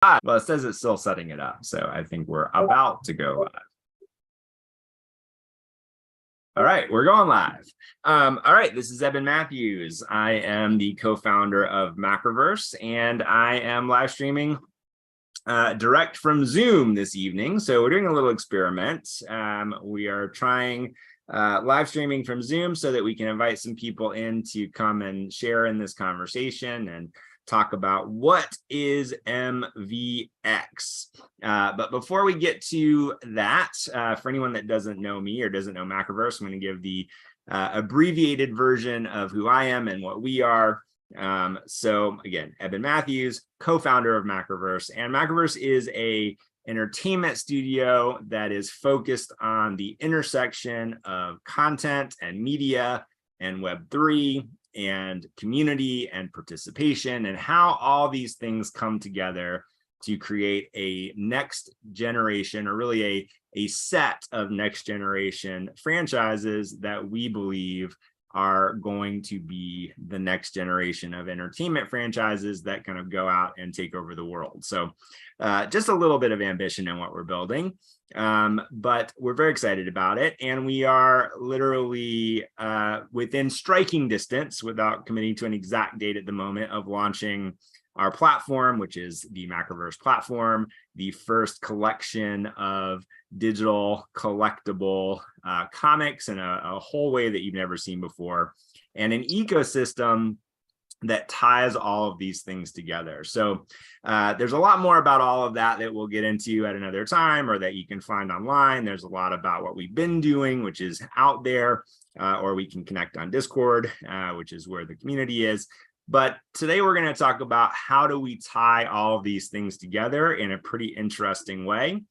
Well, it says it's still setting it up, so I think we're about to go live. All right, we're going live. All right, this is Evan Matthews. I am the co-founder of Macroverse, and I am live streaming direct from Zoom this evening. So we're doing a little experiment. We are trying live streaming from Zoom so that we can invite some people in to come and share in this conversation and talk about what is MVX. But before we get to that, for anyone that doesn't know me or doesn't know Macroverse, I'm going to give the abbreviated version of who I am and what we are. So again, Evan Matthews, co-founder of Macroverse, and Macroverse is a entertainment studio that is focused on the intersection of content and media and Web3 and community and participation, and how all these things come together to create a next generation, or really a set of next generation franchises that we believe are going to be the next generation of entertainment franchises that kind of go out and take over the world. So just a little bit of ambition in what we're building, but we're very excited about it. And we are literally within striking distance, without committing to an exact date at the moment, of launching our platform, which is the Macroverse platform, the first collection of digital collectible comics in a whole way that you've never seen before, and an ecosystem that ties all of these things together. So there's a lot more about all of that that we'll get into at another time, or that you can find online. There's a lot about what we've been doing, which is out there, or we can connect on Discord, which is where the community is. But today we're going to talk about how do we tie all of these things together in a pretty interesting way.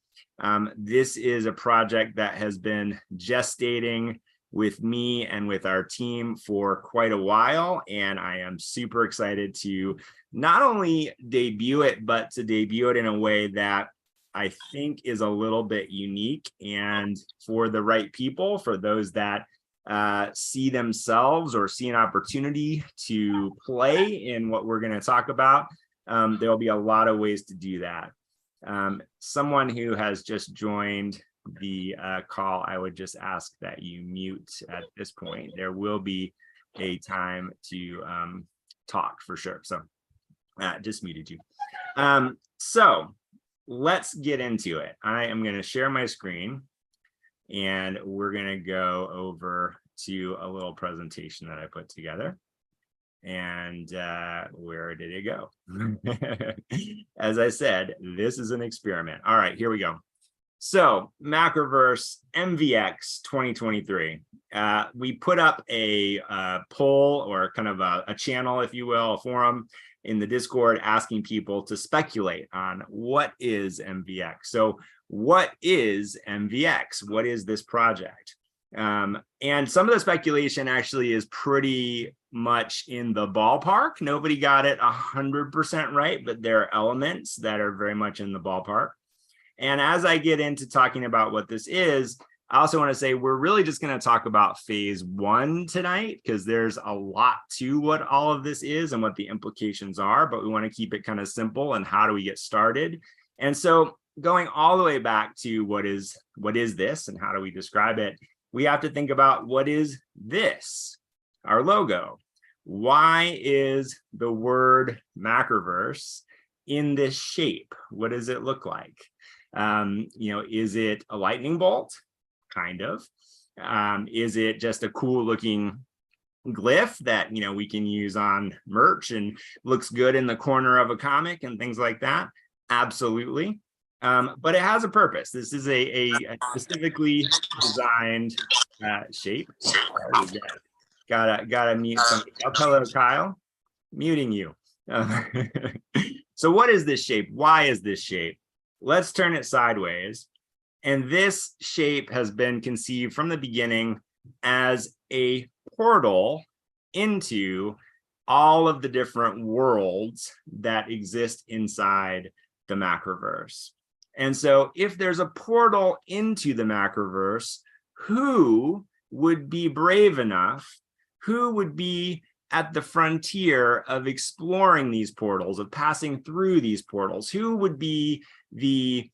This is a project that has been gestating with me and with our team for quite a while, and I am super excited to not only debut it, but to debut it in a way that I think is a little bit unique, and for the right people, for those that see themselves or see an opportunity to play in what we're going to talk about. There'll be a lot of ways to do that. Someone who has just joined the call, I would just ask that you mute at this point. There will be a time to talk for sure. So just muted you. So let's get into it. I am going to share my screen, and we're going to go over to a little presentation that I put together. And where did it go? As I said, this is an experiment. All right, here we go. So Macroverse MVX 2023. We put up a poll, or kind of a channel, if you will, a forum in the Discord, asking people to speculate on what is MVX. So what is MVX? What is this project? And some of the speculation actually is pretty much in the ballpark. Nobody got it 100% right, but there are elements that are very much in the ballpark. And as I get into talking about what this is, I also want to say we're really just going to talk about phase one tonight, because there's a lot to what all of this is and what the implications are, but we want to keep it kind of simple and how do we get started. And so going all the way back to what is this and how do we describe it, we have to think about what is this, our logo. Why is the word Macroverse in this shape? What does it look like? Is it a lightning bolt? Kind of. Is it just a cool looking glyph that we can use on merch and looks good in the corner of a comic and things like that? Absolutely. But it has a purpose. This is a specifically designed shape. Gotta mute somebody. Hello, Kyle. Muting you. So what is this shape? Why is this shape? Let's turn it sideways. And this shape has been conceived from the beginning as a portal into all of the different worlds that exist inside the Macroverse. And so if there's a portal into the Macroverse, who would be brave enough, who would be at the frontier of exploring these portals, of passing through these portals? Who would be the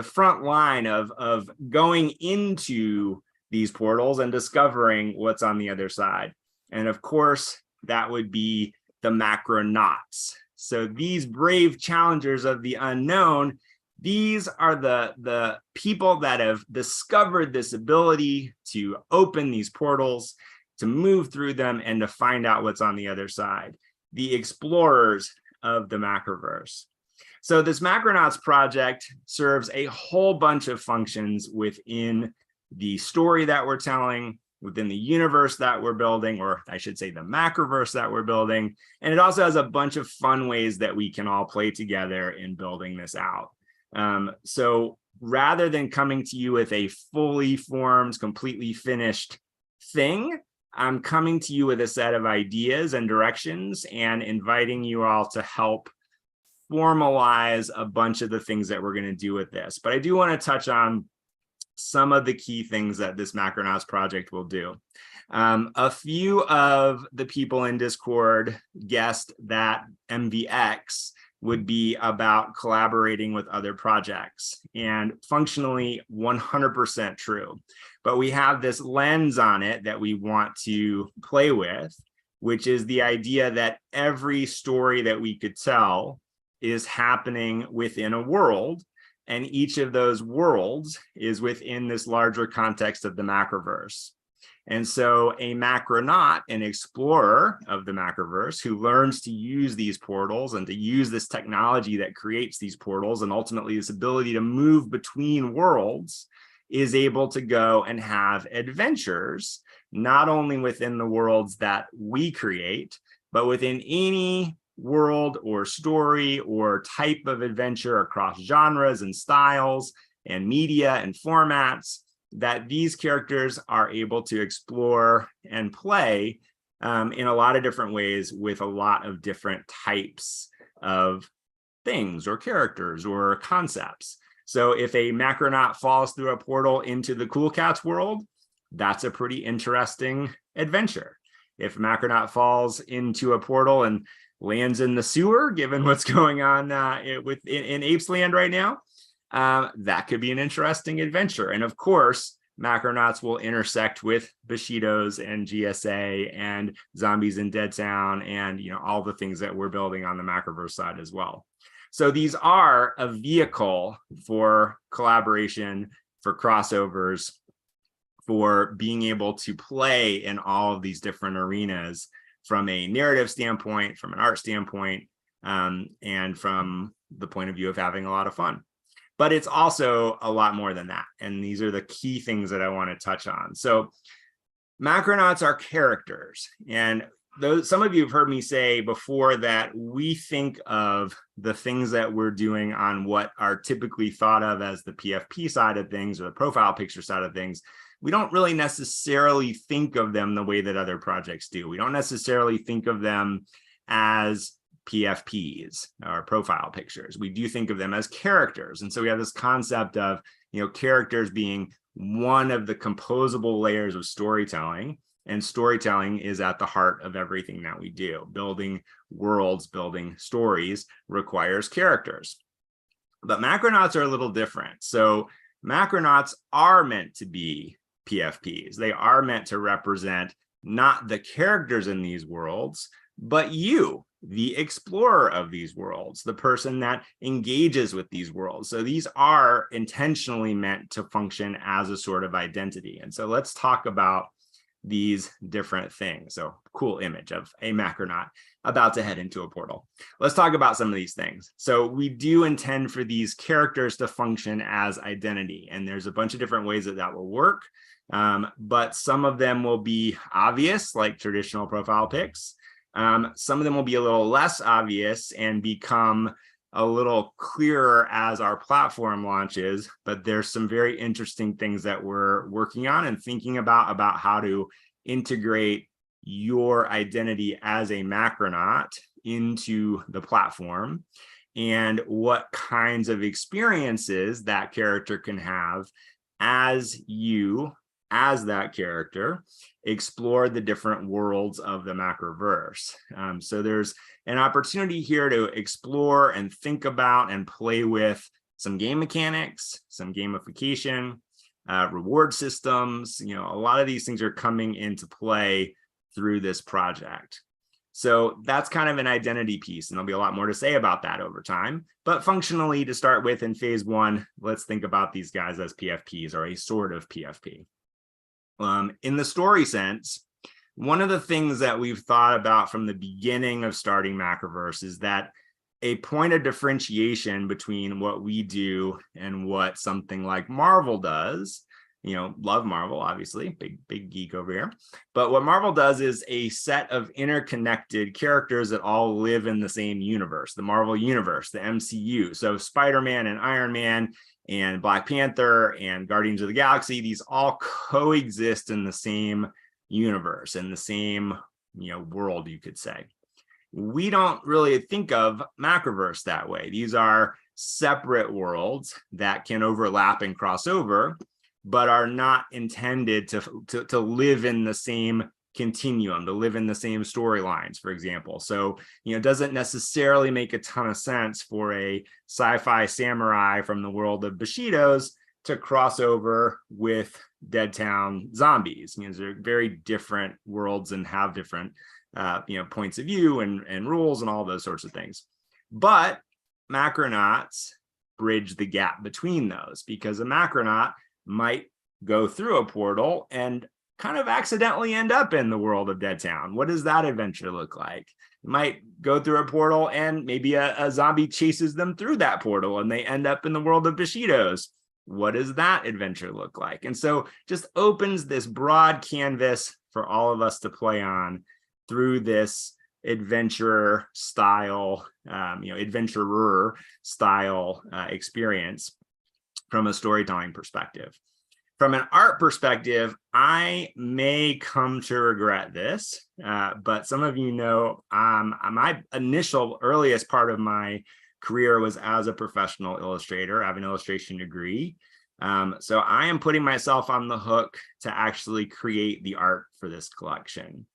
front line of going into these portals and discovering what's on the other side? And of course, that would be the macronauts. So these brave challengers of the unknown, these are the people that have discovered this ability to open these portals, to move through them, and to find out what's on the other side. The explorers of the Macroverse. So this Macronauts project serves a whole bunch of functions within the story that we're telling, within the universe that we're building, or I should say the Macroverse that we're building. And it also has a bunch of fun ways that we can all play together in building this out. So rather than coming to you with a fully formed, completely finished thing, I'm coming to you with a set of ideas and directions and inviting you all to help formalize a bunch of the things that we're going to do with this. But I do want to touch on some of the key things that this Macronauts project will do. A few of the people in Discord guessed that MVX would be about collaborating with other projects, and functionally 100% true. But we have this lens on it that we want to play with, which is the idea that every story that we could tell is happening within a world, and each of those worlds is within this larger context of the Macroverse. And so a macronaut, an explorer of the Macroverse, who learns to use these portals and to use this technology that creates these portals, and ultimately this ability to move between worlds, is able to go and have adventures, not only within the worlds that we create, but within any world or story or type of adventure across genres and styles and media and formats that these characters are able to explore and play in a lot of different ways with a lot of different types of things or characters or concepts. So if a macronaut falls through a portal into the Cool Cats world, that's a pretty interesting adventure. If a macronaut falls into a portal and lands in the sewer, given what's going on in Apes Land right now, that could be an interesting adventure. And of course, Macronauts will intersect with Bushidos and GSA and Zombies in Dead Town and all the things that we're building on the Macroverse side as well. So these are a vehicle for collaboration, for crossovers, for being able to play in all of these different arenas from a narrative standpoint, from an art standpoint, and from the point of view of having a lot of fun. But it's also a lot more than that. And these are the key things that I want to touch on. So Macronauts are characters. And some of you have heard me say before that we think of the things that we're doing on what are typically thought of as the PFP side of things or the profile picture side of things. We don't really necessarily think of them the way that other projects do. We don't necessarily think of them as PFPs or profile pictures. We do think of them as characters. And so we have this concept of, characters being one of the composable layers of storytelling. And storytelling is at the heart of everything that we do. Building worlds, building stories requires characters. But Macronauts are a little different. So Macronauts are meant to be PFPs. They are meant to represent not the characters in these worlds, but you, the explorer of these worlds, the person that engages with these worlds. So these are intentionally meant to function as a sort of identity. And so let's talk about these different things. So cool image of a macronaut about to head into a portal. Let's talk about some of these things. So we do intend for these characters to function as identity, and there's a bunch of different ways that that will work. But some of them will be obvious, like traditional profile pics. Some of them will be a little less obvious and become a little clearer as our platform launches, but there's some very interesting things that we're working on and thinking about how to integrate your identity as a macronaut into the platform and what kinds of experiences that character can have as you as that character, explore the different worlds of the Macroverse. So there's an opportunity here to explore and think about and play with some game mechanics, some gamification, reward systems. A lot of these things are coming into play through this project. So that's kind of an identity piece, and there'll be a lot more to say about that over time. But functionally, to start with in phase one, let's think about these guys as PFPs, or a sort of PFP. In the story sense, one of the things that we've thought about from the beginning of starting Macroverse is that a point of differentiation between what we do and what something like Marvel does, love Marvel, obviously, big geek over here. But what Marvel does is a set of interconnected characters that all live in the same universe, the Marvel universe, the MCU. So Spider-Man and Iron Man and Black Panther and Guardians of the Galaxy, these all coexist in the same universe, in the same, world, you could say. We don't really think of Macroverse that way. These are separate worlds that can overlap and cross over, but are not intended to live in the same continuum, to live in the same storylines, for example. So, it doesn't necessarily make a ton of sense for a sci-fi samurai from the world of Bushidos to cross over with Dead Town zombies. They're very different worlds and have different points of view and rules and all those sorts of things. But Macronauts bridge the gap between those, because a Macronaut might go through a portal and kind of accidentally end up in the world of Dead Town. What does that adventure look like? It might go through a portal and maybe a zombie chases them through that portal and they end up in the world of Bushidos. What does that adventure look like? And so just opens this broad canvas for all of us to play on through this adventurer style, adventurer style experience from a storytelling perspective. From an art perspective, I may come to regret this, but some of my earliest part of my career was as a professional illustrator. I have an illustration degree. So I am putting myself on the hook to actually create the art for this collection.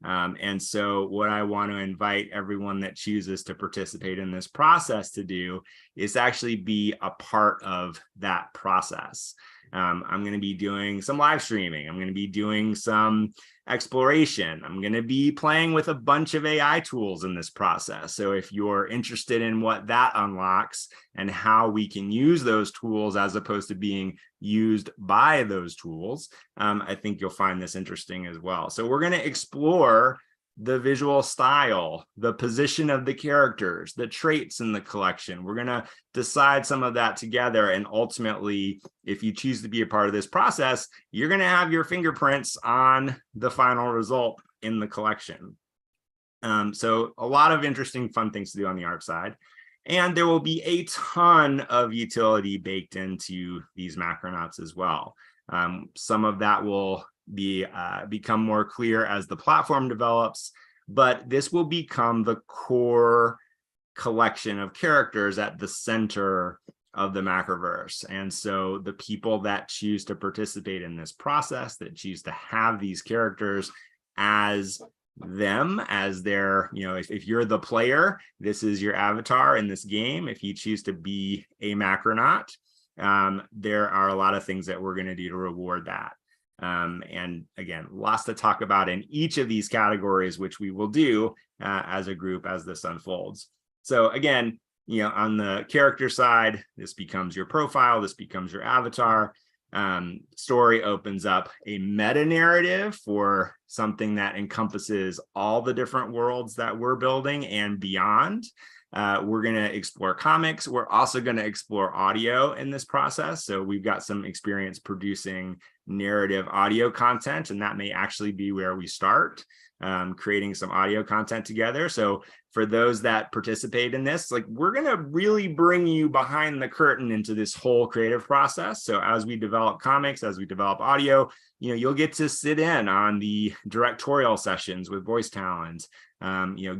And so what I want to invite everyone that chooses to participate in this process to do is actually be a part of that process. I'm going to be doing some live streaming. I'm going to be doing some exploration. I'm going to be playing with a bunch of AI tools in this process. So if you're interested in what that unlocks and how we can use those tools as opposed to being used by those tools, I think you'll find this interesting as well. So we're going to explore the visual style, the position of the characters, the traits in the collection. We're going to decide some of that together. And ultimately, if you choose to be a part of this process, you're going to have your fingerprints on the final result in the collection. So a lot of interesting, fun things to do on the art side. And there will be a ton of utility baked into these Macronauts as well. Some of that will become more clear as the platform develops, but this will become the core collection of characters at the center of the Macroverse. And so the people that choose to participate in this process, that choose to have these characters as them, as their, if you're the player, this is your avatar in this game. If you choose to be a Macronaut, there are a lot of things that we're going to do to reward that. And again, lots to talk about in each of these categories, which we will do as a group as this unfolds. So again, on the character side, this becomes your profile, this becomes your avatar. Story opens up a meta narrative for something that encompasses all the different worlds that we're building and beyond. We're going to explore comics. We're also going to explore audio in this process. So we've got some experience producing narrative audio content, and that may actually be where we start, creating some audio content together. So for those that participate in this, we're going to really bring you behind the curtain into this whole creative process. So as we develop comics, as we develop audio, you'll get to sit in on the directorial sessions with voice talent,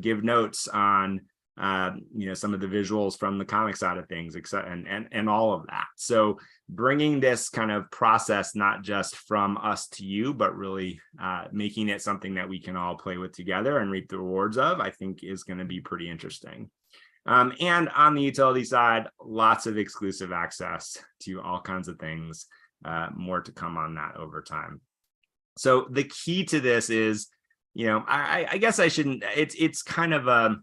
give notes on some of the visuals from the comic side of things, and all of that. So bringing this kind of process, not just from us to you, but really making it something that we can all play with together and reap the rewards of, I think is going to be pretty interesting. And on the utility side, lots of exclusive access to all kinds of things, more to come on that over time. So the key to this is, I guess I shouldn't, it's kind of a,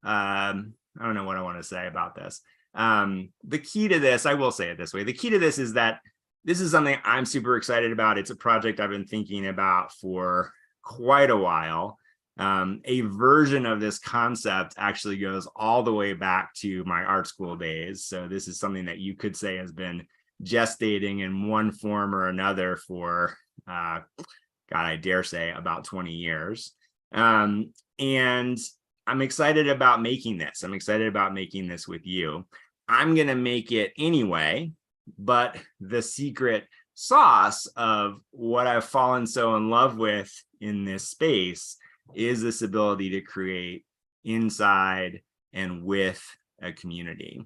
I don't know what I want to say about this. The key to this, I will say it this way. The key to this is that this is something I'm super excited about. It's a project I've been thinking about for quite a while. A version of this concept actually goes all the way back to my art school days. So this is something that you could say has been gestating in one form or another for, God, I dare say about 20 years. And I'm excited about making this. I'm excited about making this with you. I'm going to make it anyway, but the secret sauce of what I've fallen so in love with in this space is this ability to create inside and with a community.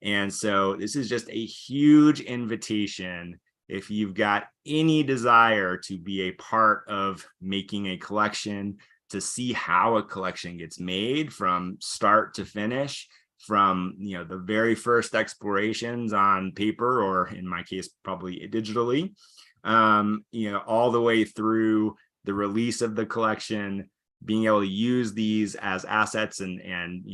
And so this is just a huge invitation. If you've got any desire to be a part of making a collection, to see how a collection gets made from start to finish, from the very first explorations on paper, or in my case, probably digitally, all the way through the release of the collection, being able to use these as assets and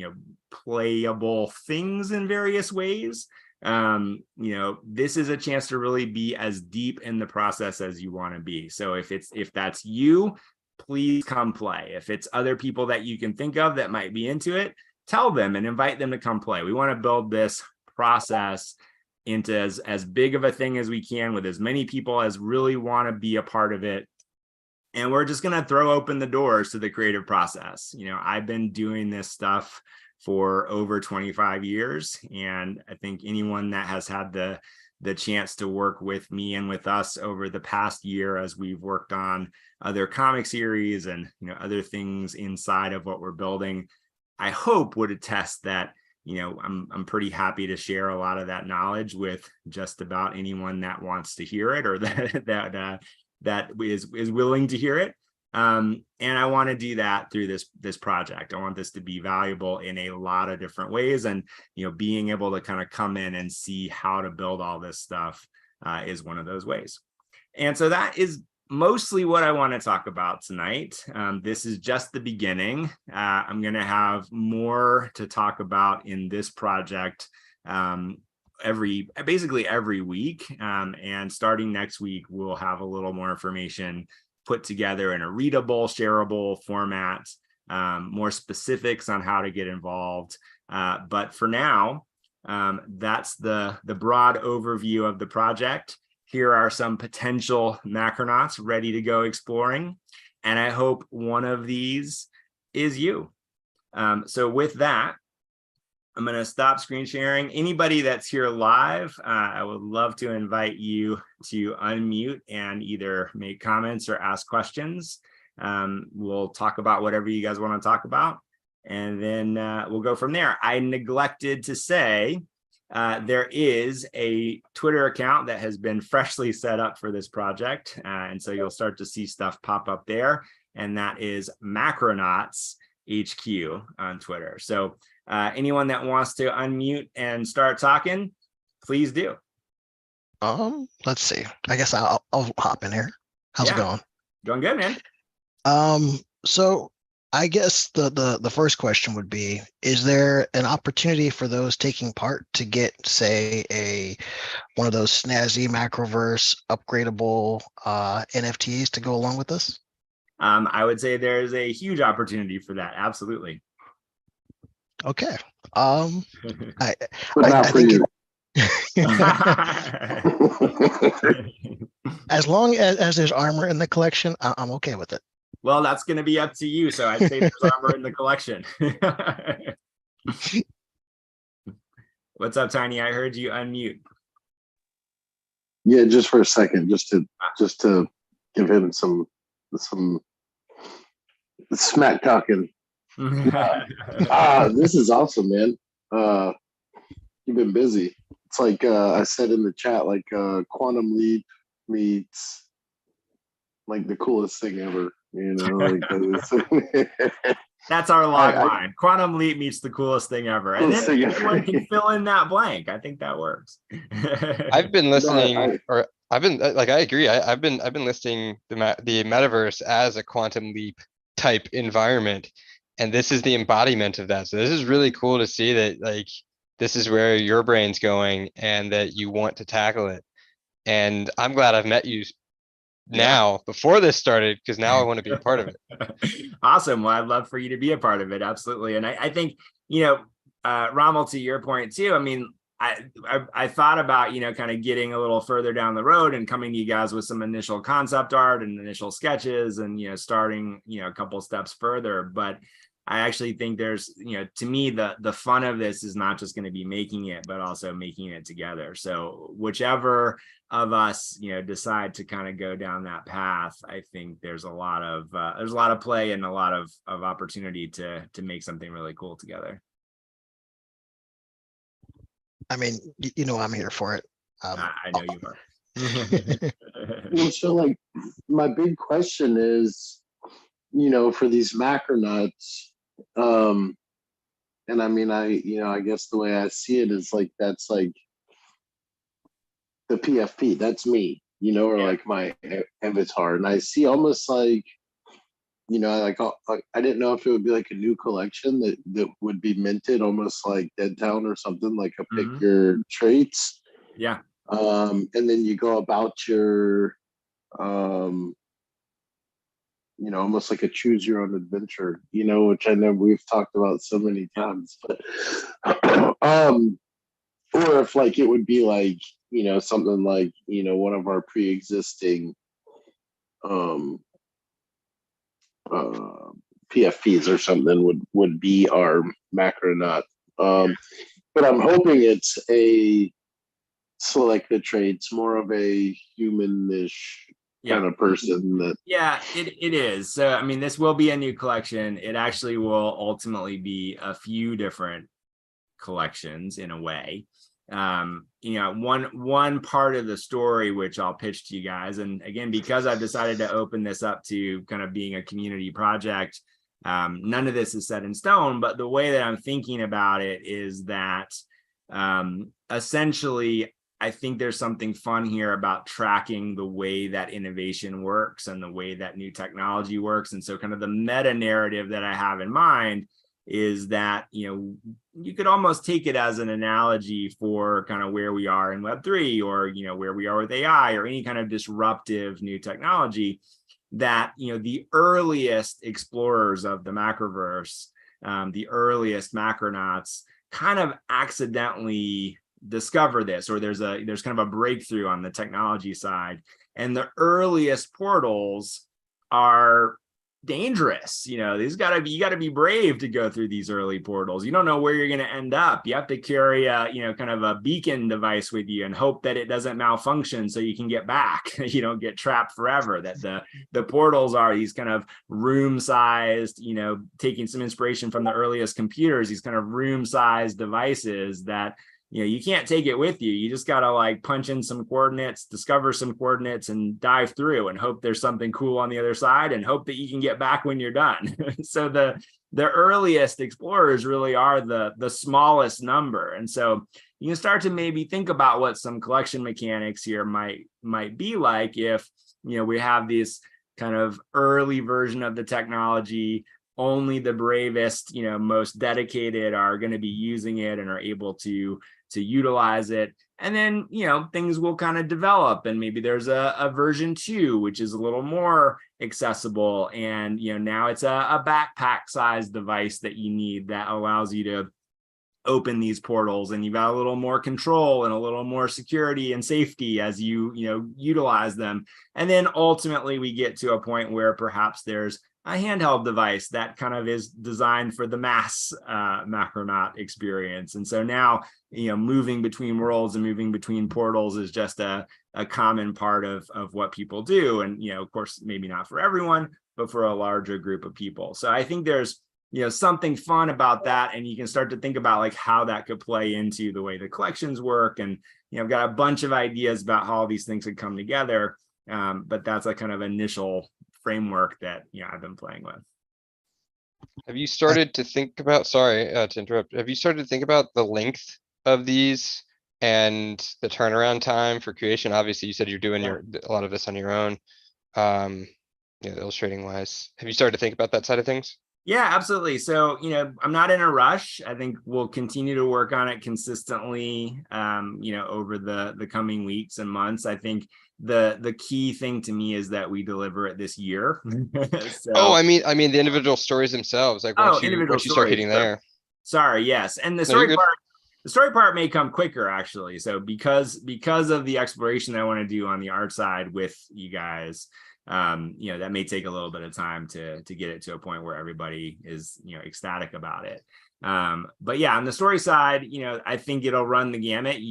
playable things in various ways. This is a chance to really be as deep in the process as you want to be. So if that's you, please come play. If it's other people that you can think of that might be into it, tell them and invite them to come play. We want to build this process into as big of a thing as we can, with as many people as really want to be a part of it. And we're just going to throw open the doors to the creative process. I've been doing this stuff for over 25 years. And I think anyone that has had the chance to work with me and with us over the past year, as we've worked on other comic series and other things inside of what we're building, I hope would attest that I'm pretty happy to share a lot of that knowledge with just about anyone that wants to hear it, or that is willing to hear it. And I want to do that through this project. I want this to be valuable in a lot of different ways, and being able to kind of come in and see how to build all this stuff is one of those ways. And so that is mostly what I want to talk about tonight. This is just the beginning. I'm going to have more to talk about in this project basically every week. And starting next week, we'll have a little more information put together in a readable, shareable format, more specifics on how to get involved. But for now, that's the broad overview of the project. Here are some potential Macronauts ready to go exploring. And I hope one of these is you. So with that, I'm going to stop screen sharing. Anybody that's here live, I would love to invite you to unmute and either make comments or ask questions. We'll talk about whatever you guys want to talk about, and then we'll go from there. I neglected to say there is a Twitter account that has been freshly set up for this project. And so you'll start to see stuff pop up there. And that is Macronauts HQ on Twitter. So anyone that wants to unmute and start talking, please do. Let's see. I guess I'll hop in here. How's it going? Going good, man. So I guess the first question would be, is there an opportunity for those taking part to get, say, one of those snazzy Macroverse upgradable NFTs to go along with this? I would say there's a huge opportunity for that. Absolutely. Okay. But not for you. As long as there's armor in the collection, I'm okay with it. Well, that's going to be up to you. So I'd say there's armor in the collection. What's up, Tiny? I heard you unmute. Yeah, just for a second, just to give him some smack talking This is awesome, man. You've been busy. It's like I said in the chat, like Quantum Leap meets like the coolest thing ever. You know, like That's our log I, line. Quantum Leap meets the coolest thing ever. And then everyone can fill in that blank. I think that works. I've been listening, I or I've been like, I agree. I've been listing the metaverse as a quantum leap type environment, and this is the embodiment of that. So this is really cool to see that, like, this is where your brain's going and that you want to tackle it. And I'm glad I've met you now before this started, because now I want to be a part of it. Awesome. Well, I'd love for you to be a part of it. Absolutely. And I think, Rommel, to your point too, I mean, I thought about, kind of getting a little further down the road and coming to you guys with some initial concept art and initial sketches and, starting, a couple steps further. But I actually think there's, to me, the fun of this is not just going to be making it, but also making it together. So whichever of us, decide to kind of go down that path, I think there's a lot of play and a lot of opportunity to make something really cool together. I mean, I'm here for it. I know you are. so like my big question is, for these macronauts, and I mean, I guess the way I see it is like that's like the PFP. That's me, or like my avatar, and I see almost like, like I didn't know if it would be like a new collection that would be minted, almost like Dead Town or something, like a pick your traits. Yeah. And then you go about your almost like a choose your own adventure, which I know we've talked about so many times, but or if like it would be like, something like, one of our pre-existing PFPs or something would be our macronaut. But I'm hoping it's a select the traits, more of a humanish kind of person that it is. So I mean, this will be a new collection. It actually will ultimately be a few different collections in a way. One part of the story which I'll pitch to you guys, and again, because I've decided to open this up to kind of being a community project, none of this is set in stone, but the way that I'm thinking about it is that essentially I think there's something fun here about tracking the way that innovation works and the way that new technology works. And so kind of the meta narrative that I have in mind is that, you could almost take it as an analogy for kind of where we are in Web3 or, where we are with AI or any kind of disruptive new technology, that, the earliest explorers of the macroverse, the earliest macronauts kind of accidentally discover this, or there's kind of a breakthrough on the technology side, and the earliest portals are dangerous. You got to be brave to go through these early portals. You don't know where you're going to end up. You have to carry a kind of a beacon device with you and hope that it doesn't malfunction so you can get back. You don't get trapped forever. That the portals are these kind of room sized, taking some inspiration from the earliest computers, these kind of room sized devices that you can't take it with you. You just got to like punch in some coordinates, discover some coordinates, and dive through and hope there's something cool on the other side and hope that you can get back when you're done. So the earliest explorers really are the smallest number. And so you can start to maybe think about what some collection mechanics here might be like if, we have this kind of early version of the technology. Only the bravest, most dedicated are going to be using it and are able to utilize it. And then, things will kind of develop, and maybe there's a version 2, which is a little more accessible. And, now it's a backpack sized device that you need that allows you to open these portals, and you've got a little more control and a little more security and safety as you utilize them. And then ultimately we get to a point where perhaps there's a handheld device that kind of is designed for the mass macronaut experience. And so now, moving between worlds and moving between portals is just a common part of what people do. And, of course, maybe not for everyone, but for a larger group of people. So I think there's something fun about that. And you can start to think about like how that could play into the way the collections work. And, I've got a bunch of ideas about how all these things could come together. But that's a kind of initial framework that, I've been playing with. Have you started to think about, sorry to interrupt, have you started to think about the length of these and the turnaround time for creation? Obviously, you said you're doing a lot of this on your own, illustrating wise. Have you started to think about that side of things? Yeah, absolutely. So, I'm not in a rush. I think we'll continue to work on it consistently, over the coming weeks and months. I think the key thing to me is that we deliver it this year. Oh, I mean the individual stories themselves. Like once you start hitting there. Sorry, yes. And the story part may come quicker actually. So because of the exploration that I want to do on the art side with you guys, that may take a little bit of time to get it to a point where everybody is, ecstatic about it. But yeah, on the story side, I think it'll run the gamut.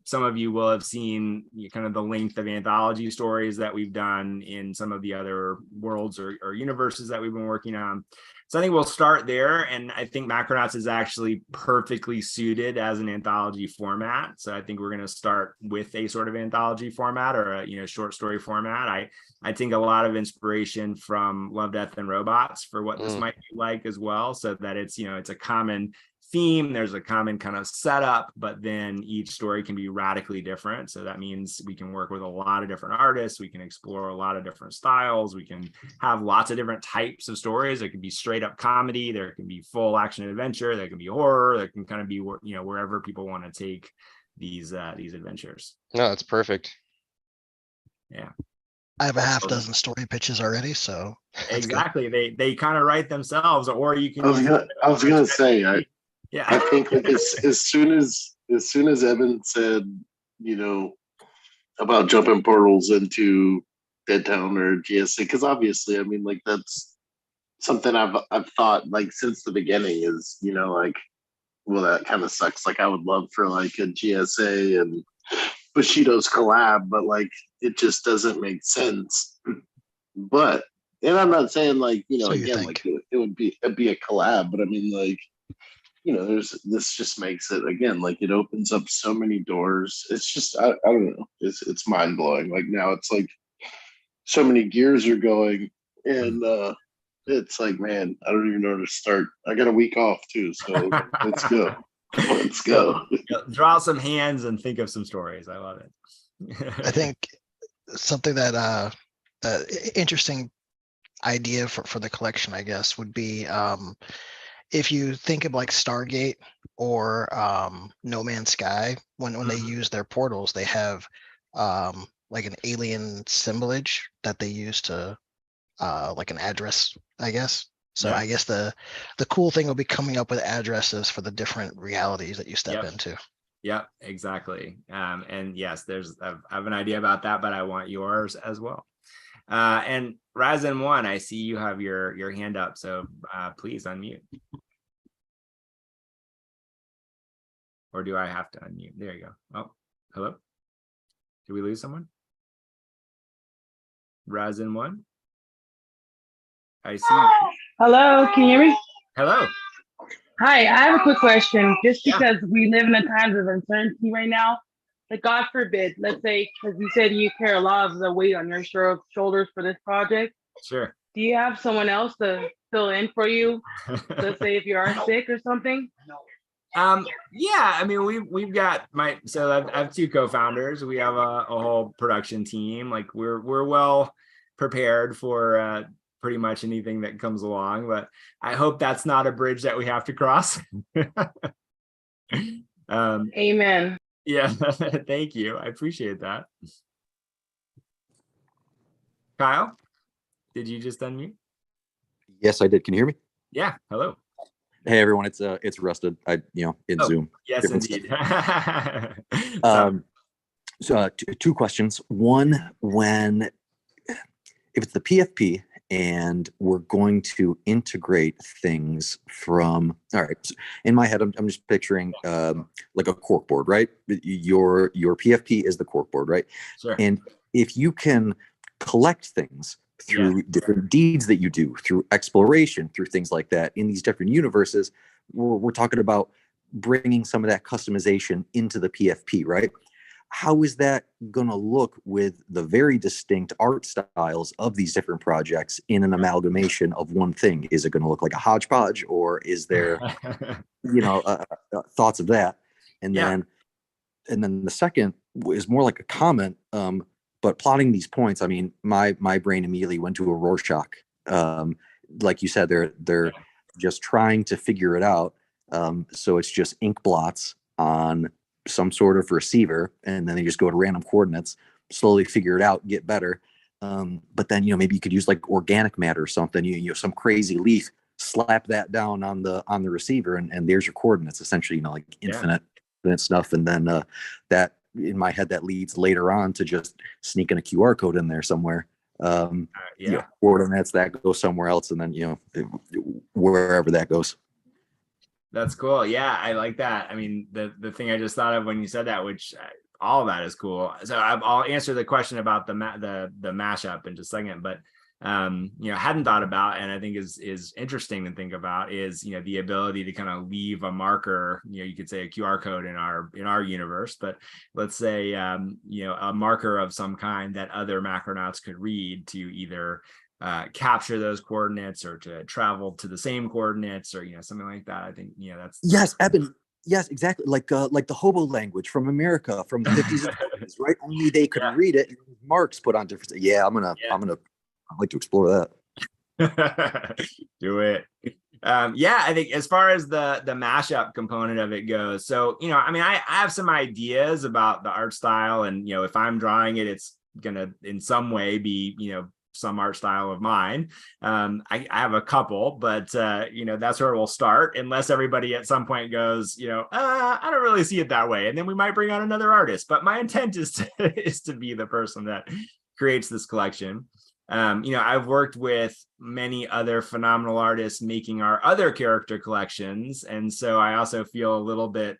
Some of you will have seen kind of the length of anthology stories that we've done in some of the other worlds or universes that we've been working on. So I think we'll start there. And I think Macronauts is actually perfectly suited as an anthology format. So I think we're going to start with a sort of anthology format or a, short story format. I think a lot of inspiration from Love, Death, and Robots for what this might be like as well. So that it's, it's a common theme, there's a common kind of setup, but then each story can be radically different. So that means we can work with a lot of different artists, we can explore a lot of different styles, we can have lots of different types of stories. There can be straight up comedy, there can be full action adventure, there can be horror, there can kind of be wherever people want to take these adventures. No, that's perfect. Yeah, I have a half dozen story pitches already, so exactly. They kind of write themselves, or you can. I was gonna say, I think like as soon as Evan said, about jumping portals into Deadtown or GSA, because obviously, I mean, like that's something I've thought like since the beginning is, like, well, that kind of sucks. Like I would love for like a GSA and Bushido's collab, but like it just doesn't make sense. But and I'm not saying like, again, like it'd be a collab, but I mean like, this just makes it again like it opens up so many doors. It's just I don't know. It's mind blowing. Like now it's like so many gears are going, and it's like, man, I don't even know where to start. I got a week off too, so let's go. Let's go. Draw some hands and think of some stories. I love it. I think something that interesting idea for the collection, I guess, would be if you think of like Stargate or No Man's Sky, when they use their portals, they have like an alien symbolage that they use to like an address, I guess. So I guess the cool thing will be coming up with addresses for the different realities that you step into. Yep, exactly. And yes, I have an idea about that, but I want yours as well. And Razin One, I see you have your hand up, so please unmute. Or do I have to unmute? There you go. Oh, hello. Did we lose someone? Razin One. I see you. Hello, can you hear me? Hello. Hi, I have a quick question. Just because we live in a times of uncertainty right now, like God forbid, let's say, because you said you carry a lot of the weight on your shoulders for this project. Sure. Do you have someone else to fill in for you? Let's say if you are sick or something. Yeah, I mean we've got I have two co-founders. We have a whole production team. Like we're well prepared for pretty much anything that comes along, but I hope that's not a bridge that we have to cross. Amen. Yeah, thank you. I appreciate that. Kyle, did you just unmute? Yes, I did. Can you hear me? Yeah. Hello. Hey everyone, it's Rusted. In Zoom. Yes, Different indeed. So two questions. One, if it's the PFP and we're going to integrate things from, all right, so in my head, I'm just picturing like a corkboard, right? Your PFP is the corkboard, right? Sure. And if you can collect things through different deeds that you do, through exploration, through things like that in these different universes. We're talking about bringing some of that customization into the PFP, right? How is that going to look with the very distinct art styles of these different projects in an amalgamation of one thing? Is it going to look like a hodgepodge, or is there, thoughts of that? And then the second is more like a comment, but plotting these points. I mean, my brain immediately went to a Rorschach. Like you said, they're just trying to figure it out. So it's just ink blots on some sort of receiver, and then they just go to random coordinates, slowly figure it out, get better. But then, maybe you could use like organic matter or something, some crazy leaf, slap that down on the receiver, and there's your coordinates, essentially, like infinite stuff. And then that, in my head, that leads later on to just sneaking a QR code in there somewhere. Coordinates that go somewhere else, and then, wherever that goes. That's cool. Yeah, I like that. I mean, the thing I just thought of when you said that, which all of that is cool. So I'll answer the question about the mashup in just a second, but hadn't thought about, and I think is interesting to think about, is the ability to kind of leave a marker. You could say a QR code in our universe, but let's say a marker of some kind that other Macronauts could read to either capture those coordinates or to travel to the same coordinates, or something like that. I think that's Eben. Yes, exactly. Like the hobo language from America from the 50s and 40s, right? Only they could read it. And marks put on different. I'd like to explore that. Do it. I think as far as the mashup component of it goes, so I have some ideas about the art style, and if I'm drawing it, it's gonna in some way be some art style of mine. I have a couple, but that's where we'll start, unless everybody at some point goes, I don't really see it that way, and then we might bring on another artist. But my intent is to be the person that creates this collection. I've worked with many other phenomenal artists making our other character collections, and so I also feel a little bit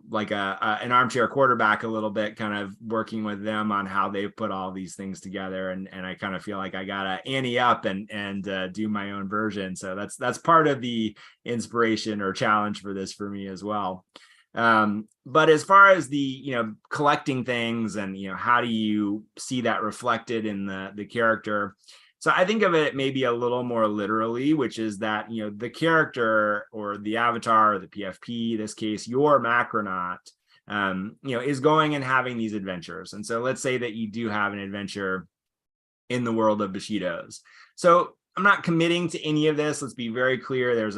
like an armchair quarterback, a little bit, kind of working with them on how they put all these things together, and I kind of feel like I gotta ante up and do my own version. So that's part of the inspiration or challenge for this for me as well. But as far as the collecting things and how do you see that reflected in the character, so I think of it maybe a little more literally, which is that the character or the avatar or the PFP, in this case your Macronaut, is going and having these adventures. And so let's say that you do have an adventure in the world of Bushidos. So I'm not committing to any of this. Let's be very clear. There's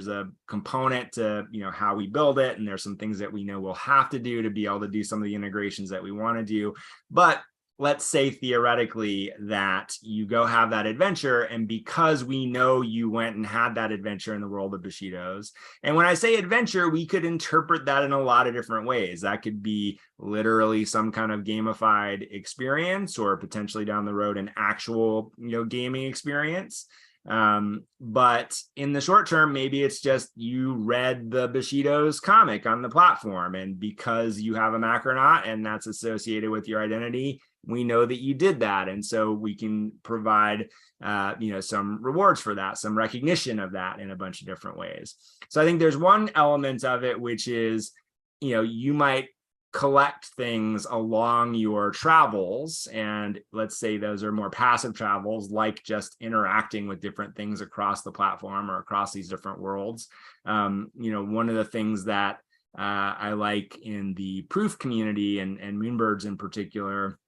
a component to how we build it, and there's some things that we know we'll have to do to be able to do some of the integrations that we want to do. But let's say theoretically that you go have that adventure, and because we know you went and had that adventure in the world of Bushidos, and when I say adventure, we could interpret that in a lot of different ways. That could be literally some kind of gamified experience, or potentially down the road an actual gaming experience. But in the short term, maybe it's just you read the Bushidos comic on the platform, and because you have a Macronaut and that's associated with your identity, we know that you did that, and so we can provide some rewards for that, some recognition of that in a bunch of different ways. So I think there's one element of it, which is you might collect things along your travels, and let's say those are more passive travels, like just interacting with different things across the platform or across these different worlds. One of the things that I like in the proof community, and Moonbirds in particular,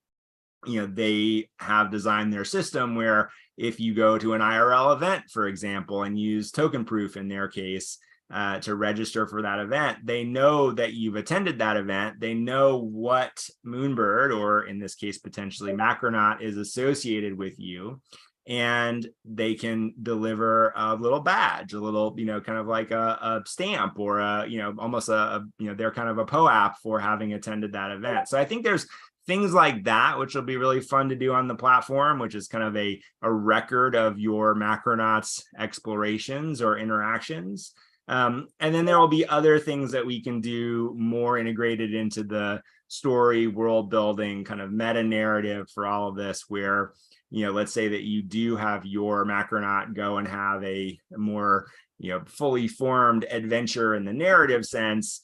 they have designed their system where if you go to an IRL event, for example, and use token proof in their case to register for that event, they know that you've attended that event. They know what Moonbird, or in this case, potentially Macronaut, is associated with you. And they can deliver a little badge, a little, kind of like a stamp, or almost they're kind of a POAP for having attended that event. So I think there's things like that, which will be really fun to do on the platform, which is kind of a record of your Macronauts explorations or interactions. And then there will be other things that we can do more integrated into the story, world building, kind of meta narrative for all of this, where, let's say that you do have your Macronaut go and have a more, fully formed adventure in the narrative sense.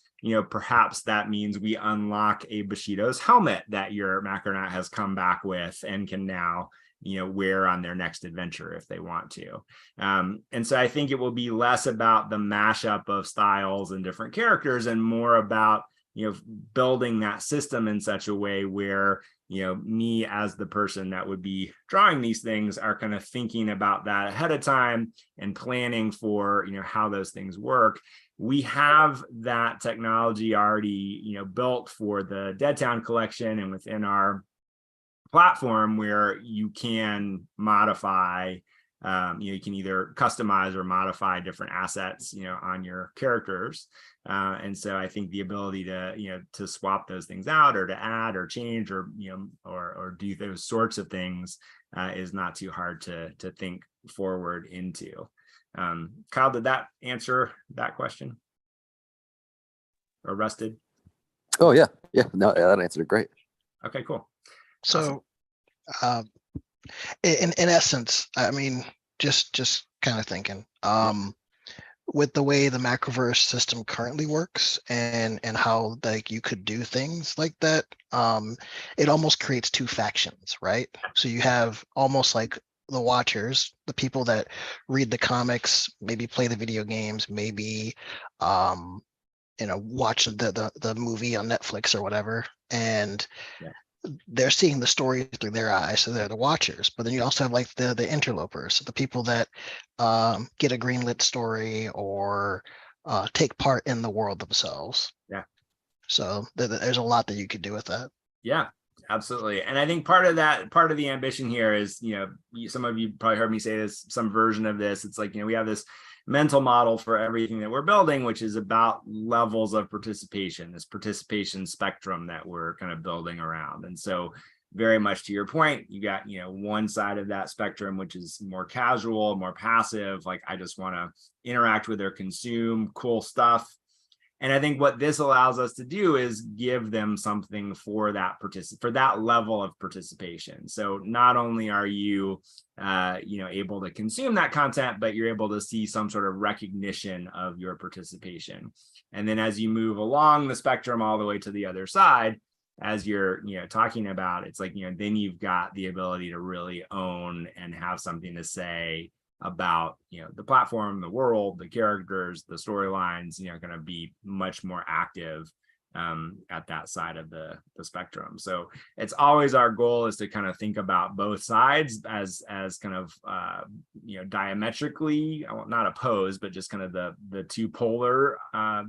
Perhaps that means we unlock a Bushido's helmet that your Macronaut has come back with and can now, wear on their next adventure if they want to. And so I think it will be less about the mashup of styles and different characters and more about, building that system in such a way where, me as the person that would be drawing these things are kind of thinking about that ahead of time and planning for, how those things work. We have that technology already, built for the Deadtown collection and within our platform where you can modify, you can either customize or modify different assets, on your characters. And so I think the ability to, to swap those things out or to add or change or, or do those sorts of things is not too hard to think forward into. Kyle, did that answer that question? Or Rusted? Oh yeah. No, that answered it great. Okay, cool. So, in essence, I mean, just kind of thinking, with the way the Macroverse system currently works and how like you could do things like that, it almost creates two factions, right? So you have almost like the watchers, the people that read the comics, maybe play the video games, maybe watch the movie on Netflix or whatever, and they're seeing the story through their eyes, so they're the watchers. But then you also have like the interlopers, the people that get a greenlit story or take part in the world themselves. Yeah. So there's a lot that you could do with that. Yeah, absolutely. And I think part of the ambition here is, some of you probably heard me say this, some version of this. It's like, we have this mental model for everything that we're building, which is about levels of participation, this participation spectrum that we're kind of building around. And so very much to your point, you got, one side of that spectrum, which is more casual, more passive, like I just want to interact with or consume cool stuff. And I think what this allows us to do is give them something for that level of participation. So not only are you, able to consume that content, but you're able to see some sort of recognition of your participation. And then as you move along the spectrum all the way to the other side, as you're, talking about, it's like, then you've got the ability to really own and have something to say about, the platform, the world, the characters, the storylines, going to be much more active at that side of the spectrum. So it's always our goal is to kind of think about both sides as kind of, diametrically, not opposed, but just kind of the two polar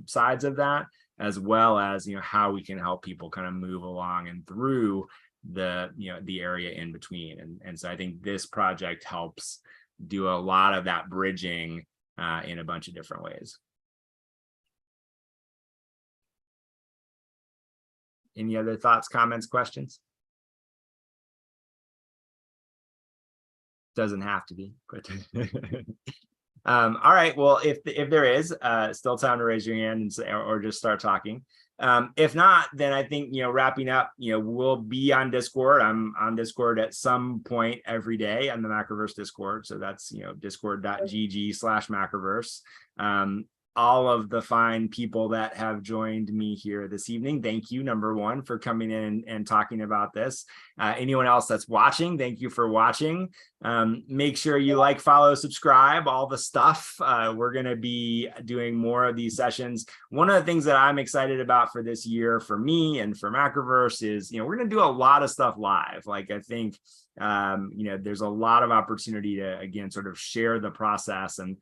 sides of that, as well as, how we can help people kind of move along and through the, the area in between. And so I think this project helps do a lot of that bridging in a bunch of different ways. Any other thoughts, comments, questions? Doesn't have to be, but all right. Well, if there is still time to raise your hand and say, or just start talking. If not, then I think, wrapping up, we'll be on Discord. I'm on Discord at some point every day on the Macroverse Discord. So that's, discord.gg/Macroverse. All of the fine people that have joined me here this evening, thank you, number one, for coming in and talking about this. Anyone else that's watching, thank you for watching. Make sure you like, follow, subscribe, all the stuff. We're going to be doing more of these sessions. One of the things that I'm excited about for this year, for me and for Macroverse, is, we're going to do a lot of stuff live. Like, I think, there's a lot of opportunity to, again, sort of share the process. And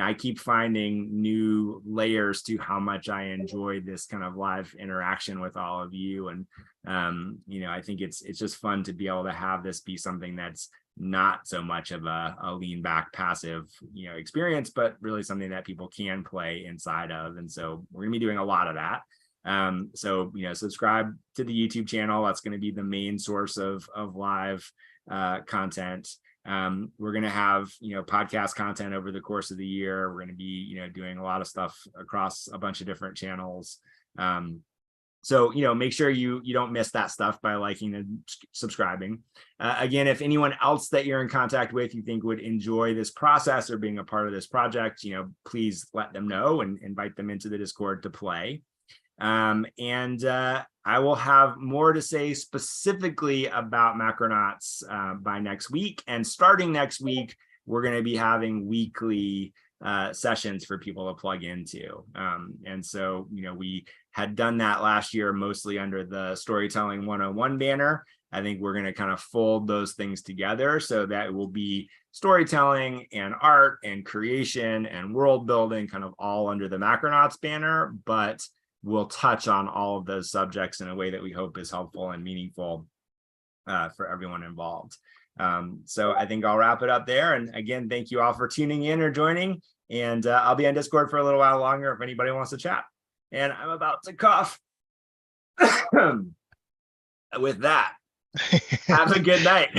I keep finding new layers to how much I enjoy this kind of live interaction with all of you. And, I think it's just fun to be able to have this be something that's not so much of a lean back passive, experience, but really something that people can play inside of. And so we're gonna be doing a lot of that. So, subscribe to the YouTube channel. That's going to be the main source of live content. We're going to have, podcast content over the course of the year. We're going to be, doing a lot of stuff across a bunch of different channels. So, make sure you don't miss that stuff by liking and subscribing. Again, if anyone else that you're in contact with you think would enjoy this process or being a part of this project, please let them know and invite them into the Discord to play. I will have more to say specifically about Macronauts by next week. And starting next week, we're going to be having weekly sessions for people to plug into. And so, we had done that last year, mostly under the Storytelling 101 banner. I think we're going to kind of fold those things together so that it will be storytelling and art and creation and world building kind of all under the Macronauts banner, but we'll touch on all of those subjects in a way that we hope is helpful and meaningful for everyone involved. So I think I'll wrap it up there. And again, thank you all for tuning in or joining. And I'll be on Discord for a little while longer if anybody wants to chat. And I'm about to cough. With that, have a good night.